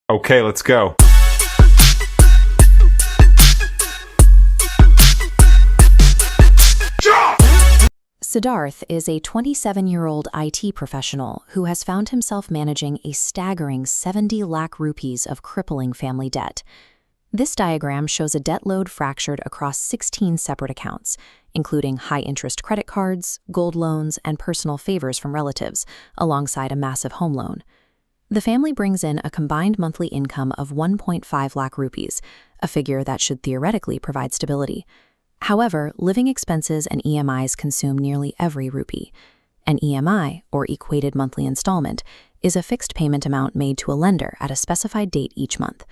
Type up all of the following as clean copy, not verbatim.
Okay, let's go. Siddharth is a 27-year-old IT professional who has found himself managing a staggering 70 lakh rupees of crippling family debt. This diagram shows a debt load fractured across 16 separate accounts, including high-interest credit cards, gold loans, and personal favors from relatives, alongside a massive home loan. The family brings in a combined monthly income of 1.5 lakh rupees, a figure that should theoretically provide stability. However, living expenses and EMIs consume nearly every rupee. An EMI, or equated monthly installment, is a fixed payment amount made to a lender at a specified date each month.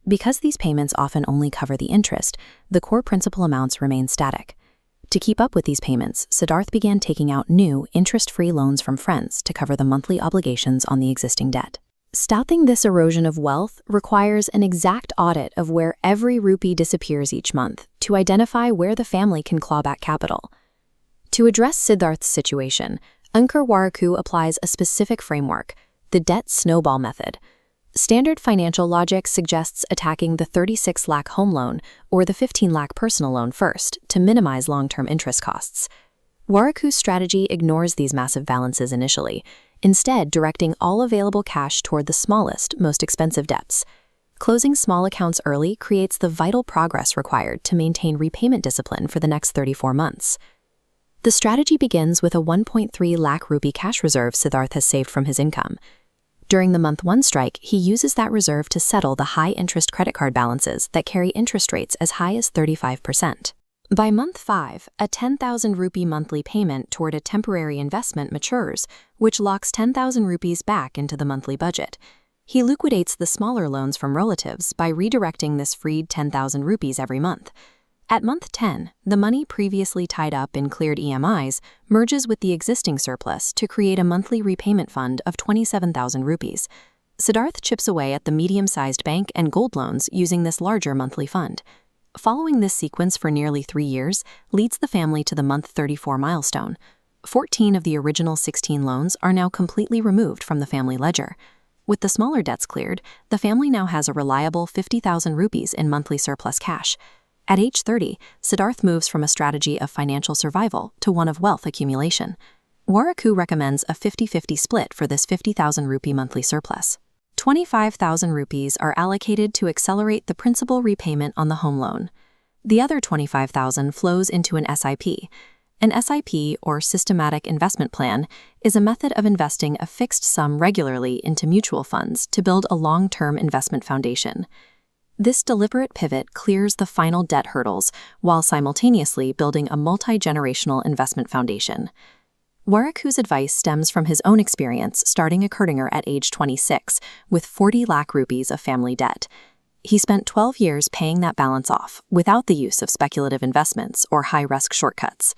Because these payments often only cover the interest, the core principal amounts remain static. To keep up with these payments, Siddharth began taking out new, interest-free loans from friends to cover the monthly obligations on the existing debt. Stopping this erosion of wealth requires an exact audit of where every rupee disappears each month to identify where the family can claw back capital. To address Siddharth's situation, Ankur Warikoo applies a specific framework, the debt snowball method. Standard financial logic suggests attacking the 36 lakh home loan or the 15 lakh personal loan first to minimize long-term interest costs. Warikoo's strategy ignores these massive balances initially, instead directing all available cash toward the smallest, most expensive debts. Closing small accounts early creates the vital progress required to maintain repayment discipline for the next 34 months. The strategy begins with a 1.3 lakh rupee cash reserve Siddharth has saved from his income. During the month 1 strike, he uses that reserve to settle the high-interest credit card balances that carry interest rates as high as 35%. By month 5, a 10,000 rupee monthly payment toward a temporary investment matures, which locks 10,000 rupees back into the monthly budget. He liquidates the smaller loans from relatives by redirecting this freed 10,000 rupees every month. At month 10, the money previously tied up in cleared EMIs merges with the existing surplus to create a monthly repayment fund of 27,000 rupees. Siddharth chips away at the medium-sized bank and gold loans using this larger monthly fund. Following this sequence for nearly 3 years leads the family to the month 34 milestone. 14 of the original 16 loans are now completely removed from the family ledger. With the smaller debts cleared, the family now has a reliable 50,000 rupees in monthly surplus cash. At age 30, Siddharth moves from a strategy of financial survival to one of wealth accumulation. Warikoo recommends a 50-50 split for this 50,000 rupee monthly surplus. 25,000 rupees are allocated to accelerate the principal repayment on the home loan. The other 25,000 flows into an SIP. An SIP, or systematic investment plan, is a method of investing a fixed sum regularly into mutual funds to build a long-term investment foundation. This deliberate pivot clears the final debt hurdles while simultaneously building a multi-generational investment foundation. Warikoo's advice stems from his own experience starting a Kurdinger at age 26 with 40 lakh rupees of family debt. He spent 12 years paying that balance off without the use of speculative investments or high-risk shortcuts.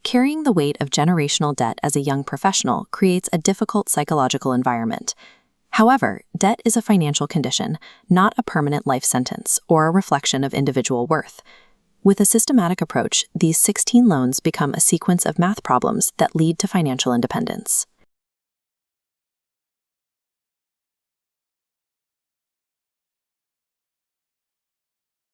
Carrying the weight of generational debt as a young professional creates a difficult psychological environment. However, debt is a financial condition, not a permanent life sentence or a reflection of individual worth. With a systematic approach, these 16 loans become a sequence of math problems that lead to financial independence.